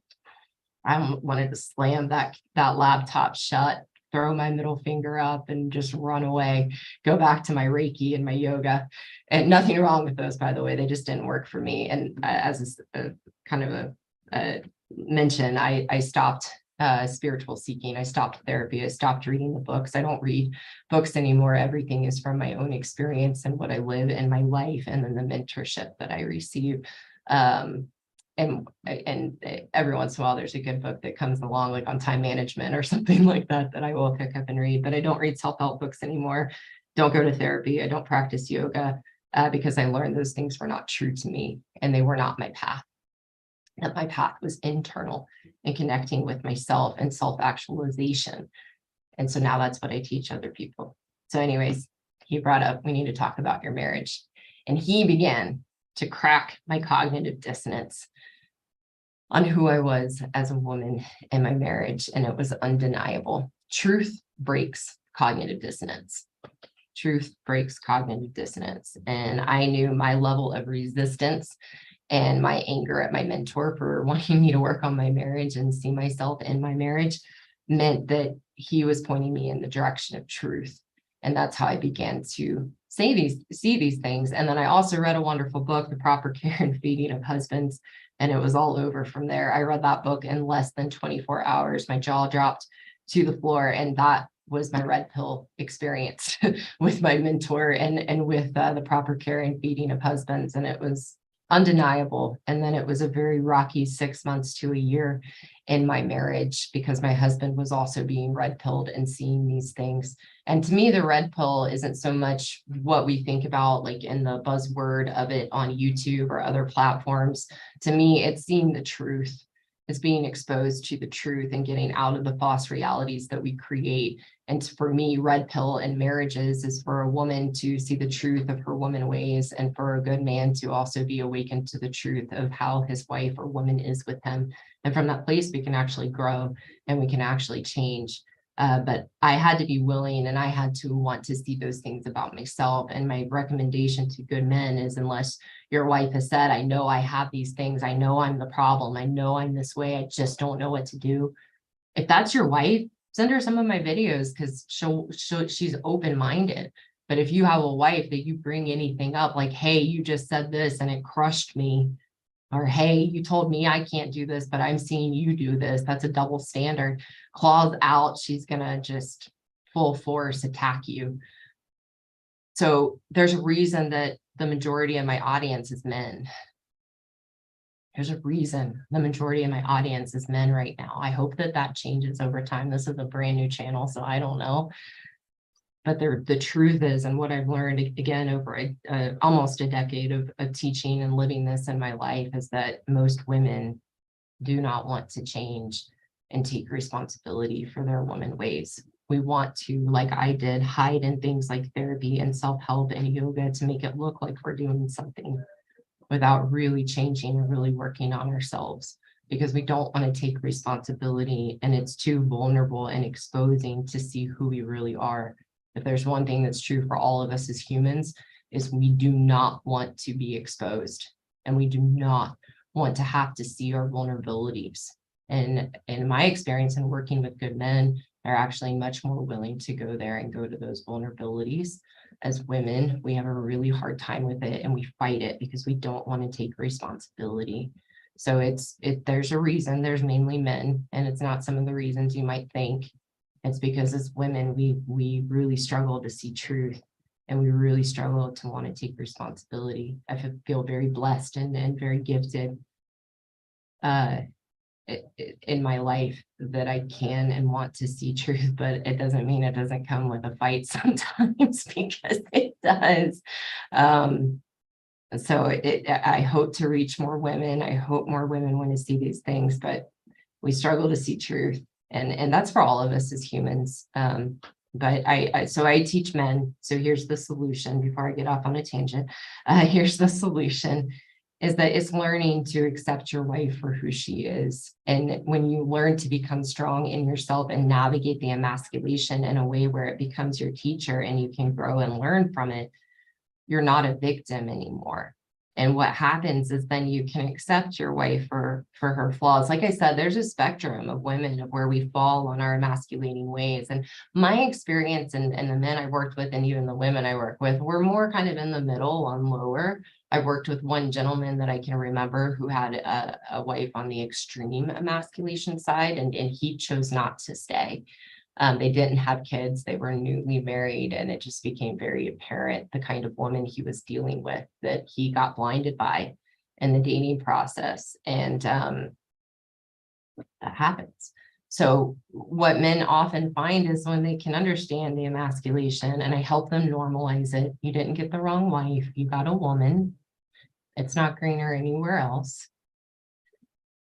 I wanted to slam that laptop shut, throw my middle finger up and just run away, go back to my Reiki and my yoga. And nothing wrong with those, by the way, they just didn't work for me. And as a kind of a mention, I stopped spiritual seeking. I stopped therapy. I stopped reading the books. I don't read books anymore. Everything is from my own experience and what I live in my life, and then the mentorship that I receive. And every once in a while, there's a good book that comes along, like on time management or something like that, that I will pick up and read. But I don't read self-help books anymore. Don't go to therapy. I don't practice yoga because I learned those things were not true to me and they were not my path. That my path was internal and connecting with myself and self-actualization. And so now that's what I teach other people. So anyways, he brought up, we need to talk about your marriage. And he began to crack my cognitive dissonance on who I was as a woman in my marriage. And it was undeniable. Truth breaks cognitive dissonance. Truth breaks cognitive dissonance. And I knew my level of resistance and my anger at my mentor for wanting me to work on my marriage and see myself in my marriage meant that he was pointing me in the direction of truth. And that's how I began to see these things. And then I also read a wonderful book, The Proper Care and Feeding of Husbands, and it was all over from there. I read that book in less than 24 hours. My jaw dropped to the floor, and that was my red pill experience with my mentor and with The Proper Care and Feeding of Husbands. And it was undeniable. And then it was a very rocky 6 months to a year in my marriage because my husband was also being red pilled and seeing these things. And to me, the red pill isn't so much what we think about like in the buzzword of it on YouTube or other platforms. To me, it's seeing the truth. It's being exposed to the truth and getting out of the false realities that we create. And for me, red pill in marriages is for a woman to see the truth of her woman ways, and for a good man to also be awakened to the truth of how his wife or woman is with him. And from that place, we can actually grow and we can actually change. But I had to be willing and I had to want to see those things about myself. And my recommendation to good men is, unless your wife has said, I know I have these things, I know I'm the problem, I know I'm this way, I just don't know what to do. If that's your wife, send her some of my videos because she's open-minded. But if you have a wife that you bring anything up, like, hey, you just said this and it crushed me, or hey, you told me I can't do this, but I'm seeing you do this, that's a double standard. Claws out, she's gonna just full force attack you. So there's a reason that the majority of my audience is men. There's a reason the majority of my audience is men right now. I hope that that changes over time. This is a brand new channel, so I don't know. But the truth is, and what I've learned again over almost a decade of teaching and living this in my life, is that most women do not want to change and take responsibility for their woman ways. We want to, like I did, hide in things like therapy and self-help and yoga to make it look like we're doing something without really changing and really working on ourselves, because we don't want to take responsibility and it's too vulnerable and exposing to see who we really are. If there's one thing that's true for all of us as humans, is we do not want to be exposed, and we do not want to have to see our vulnerabilities. And in my experience in working with good men, they're actually much more willing to go there and go to those vulnerabilities. As women, we have a really hard time with it, and we fight it because we don't want to take responsibility. So there's a reason there's mainly men, and it's not some of the reasons you might think. It's because as women, we really struggle to see truth, and we really struggle to want to take responsibility. I feel very blessed and very gifted in my life that I can and want to see truth, but it doesn't mean it doesn't come with a fight sometimes, because it does. So I hope to reach more women. I hope more women want to see these things, but we struggle to see truth. And that's for all of us as humans. But I teach men. So here's the solution before I get off on a tangent. Here's the solution, is that it's learning to accept your wife for who she is. And when you learn to become strong in yourself and navigate the emasculation in a way where it becomes your teacher and you can grow and learn from it, you're not a victim anymore. And what happens is then you can accept your wife for her flaws. Like I said, there's a spectrum of women of where we fall on our emasculating ways. And my experience and the men I worked with, and even the women I work with, were more kind of in the middle on lower. I worked with one gentleman that I can remember who had a wife on the extreme emasculation side, and he chose not to stay. They didn't have kids, they were newly married, and it just became very apparent the kind of woman he was dealing with, that he got blinded by in the dating process. And that happens. So what men often find is when they can understand the emasculation, and I help them normalize it. You didn't get the wrong wife, you got a woman. It's not greener anywhere else.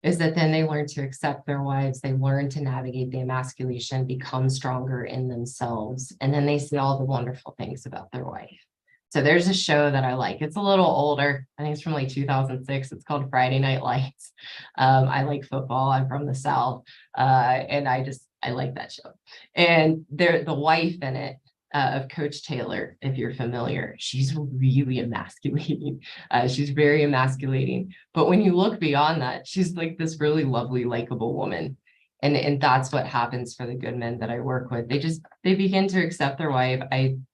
Is that then they learn to accept their wives, they learn to navigate the emasculation, become stronger in themselves, and then they see all the wonderful things about their wife. So there's a show that I like. It's a little older. I think it's from like 2006. It's called Friday Night Lights. I like football. I'm from the South. And I like that show. And the wife in it, of Coach Taylor, if you're familiar, she's really emasculating. She's very emasculating. But when you look beyond that, she's like this really lovely, likable woman. And that's what happens for the good men that I work with. They begin to accept their wife.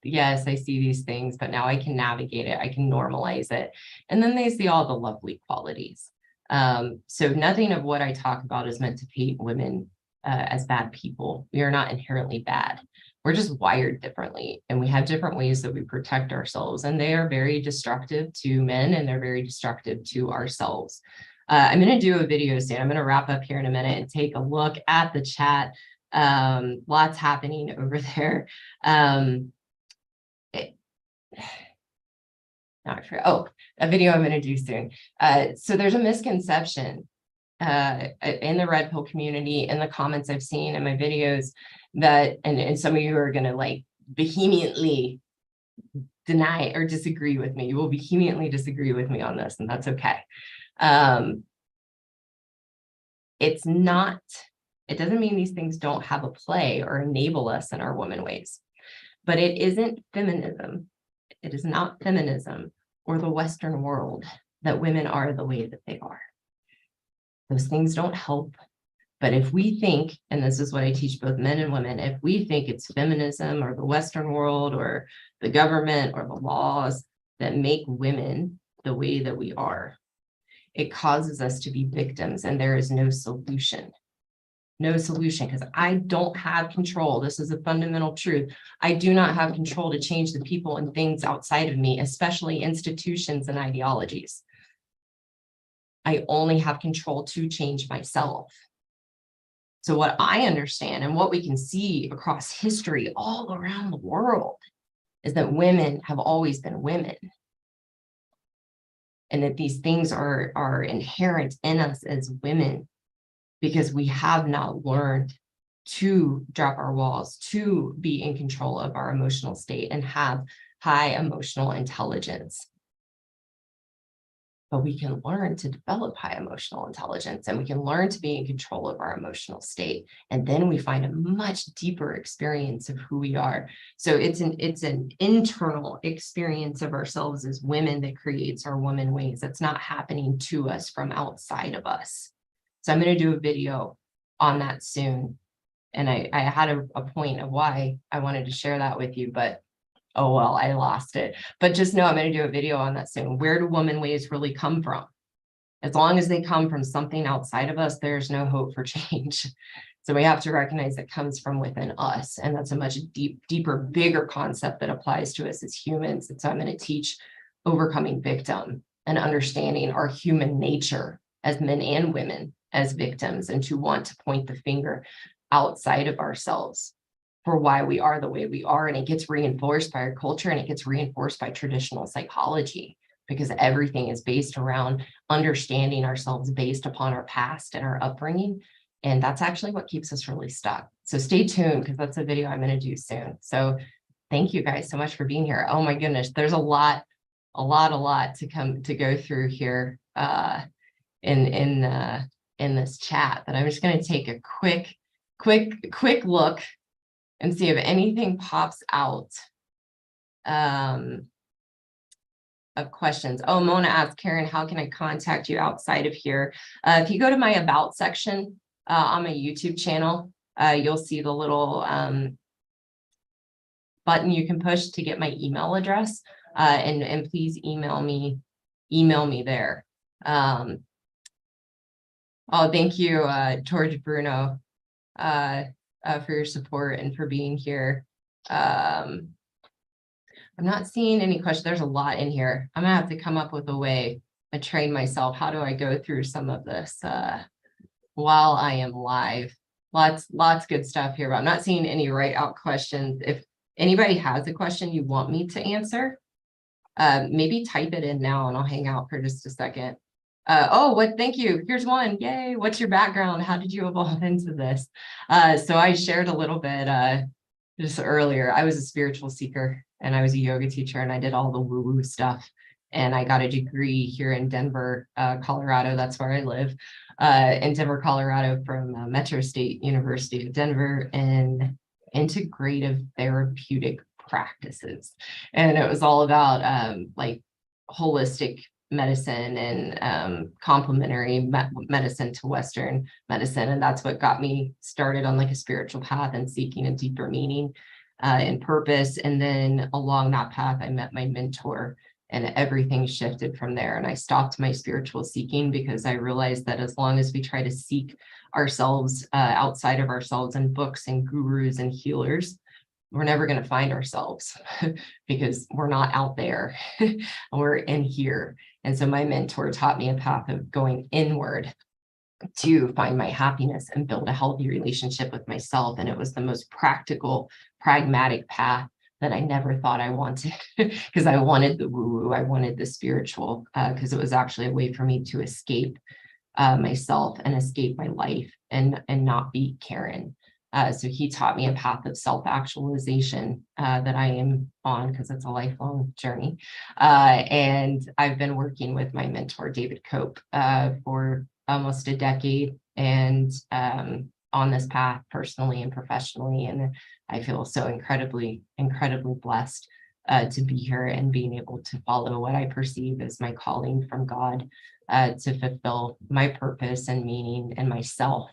Yes, I see these things, but now I can navigate it. I can normalize it. And then they see all the lovely qualities. So nothing of what I talk about is meant to paint women as bad people. We are not inherently bad. We're just wired differently, and we have different ways that we protect ourselves, and they are very destructive to men, and they're very destructive to ourselves. I'm going to do a video soon. I'm going to wrap up here in a minute and take a look at the chat. Lots happening over there. A video I'm going to do soon. So there's a misconception in the red pill community, in the comments I've seen in my videos, that, and some of you are going to like vehemently deny or disagree with me. You will vehemently disagree with me on this, and that's okay. It doesn't mean these things don't have a play or enable us in our woman ways, but it isn't feminism. It is not feminism or the Western world that women are the way that they are. Those things don't help. But if we think, and this is what I teach both men and women, if we think it's feminism or the Western world or the government or the laws that make women the way that we are, it causes us to be victims, and there is no solution. No solution, because I don't have control. This is a fundamental truth. I do not have control to change the people and things outside of me, especially institutions and ideologies. I only have control to change myself. So what I understand and what we can see across history all around the world is that women have always been women. And that these things are inherent in us as women, because we have not learned to drop our walls, to be in control of our emotional state and have high emotional intelligence. but we can learn to develop high emotional intelligence, and we can learn to be in control of our emotional state. And then we find a much deeper experience of who we are. So it's an internal experience of ourselves as women that creates our woman ways. That's not happening to us from outside of us. So I'm going to do a video on that soon. And I had a point of why I wanted to share that with you, but oh, well, I lost it. But just know I'm going to do a video on that soon. Where do woman ways really come from? As long as they come from something outside of us, there's no hope for change. So we have to recognize it comes from within us. And that's a much deeper, bigger concept that applies to us as humans. And so I'm going to teach overcoming victim and understanding our human nature as men and women as victims, and to want to point the finger outside of ourselves for why we are the way we are. And it gets reinforced by our culture, and it gets reinforced by traditional psychology, because everything is based around understanding ourselves based upon our past and our upbringing. And that's actually what keeps us really stuck. So stay tuned, because that's a video I'm going to do soon. So thank you guys so much for being here. Oh my goodness, there's a lot to go through here in this chat, but I'm just going to take a quick look and see if anything pops out of questions. Oh, Mona asked, Karen, how can I contact you outside of here? If you go to my About section on my YouTube channel, you'll see the little button you can push to get my email address, and please email me there. Oh, thank you, George Bruno, for your support and for being here. I'm not seeing any questions. There's a lot in here. I'm gonna have to come up with a way to train myself. How do I go through some of this while I am live? Lots good stuff here, but I'm not seeing any write out questions. If anybody has a question you want me to answer, maybe type it in now and I'll hang out for just a second. Thank you. Here's one. Yay. What's your background? How did you evolve into this? So I shared a little bit just earlier. I was a spiritual seeker and I was a yoga teacher, and I did all the woo-woo stuff. And I got a degree here in Denver, Colorado. That's where I live, in Denver, Colorado, from Metro State University of Denver, in integrative therapeutic practices. And it was all about like holistic medicine and complementary medicine to Western medicine. And that's what got me started on like a spiritual path and seeking a deeper meaning and purpose. And then along that path, I met my mentor, and everything shifted from there. And I stopped my spiritual seeking because I realized that as long as we try to seek ourselves outside of ourselves in books and gurus and healers, we're never going to find ourselves because we're not out there. We're in here. And so my mentor taught me a path of going inward to find my happiness and build a healthy relationship with myself. And it was the most practical, pragmatic path that I never thought I wanted, because I wanted the woo-woo, I wanted the spiritual, because it was actually a way for me to escape myself and escape my life and not be Karen. So he taught me a path of self-actualization that I am on, because it's a lifelong journey. And I've been working with my mentor, David Cope, for almost a decade, and on this path personally and professionally. And I feel so incredibly blessed to be here and being able to follow what I perceive as my calling from God, to fulfill my purpose and meaning and myself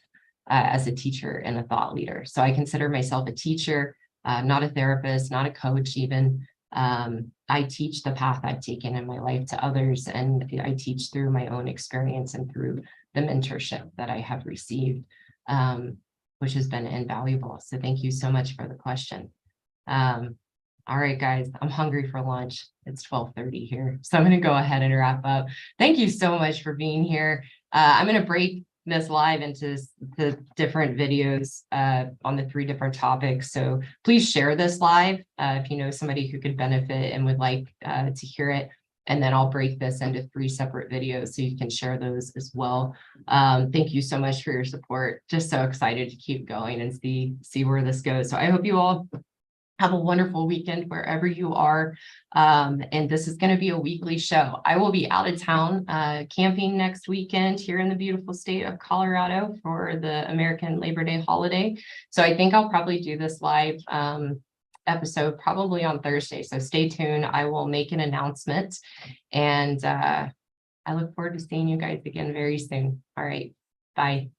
as a teacher and a thought leader. So I consider myself a teacher, not a therapist, not a coach even. I teach the path I've taken in my life to others, and I teach through my own experience and through the mentorship that I have received, which has been invaluable. So thank you so much for the question. All right, guys, I'm hungry for lunch. It's 12:30 here, so I'm going to go ahead and wrap up. Thank you so much for being here. I'm going to break this live into the different videos on the 3 different topics. So please share this live if you know somebody who could benefit and would like to hear it. And then I'll break this into 3 separate videos so you can share those as well. Thank you so much for your support. Just so excited to keep going and see where this goes. So I hope you all Have a wonderful weekend wherever you are. And this is going to be a weekly show. I will be out of town camping next weekend here in the beautiful state of Colorado for the American Labor Day holiday. So I think I'll probably do this live episode probably on Thursday. So stay tuned. I will make an announcement, and I look forward to seeing you guys again very soon. All right. Bye.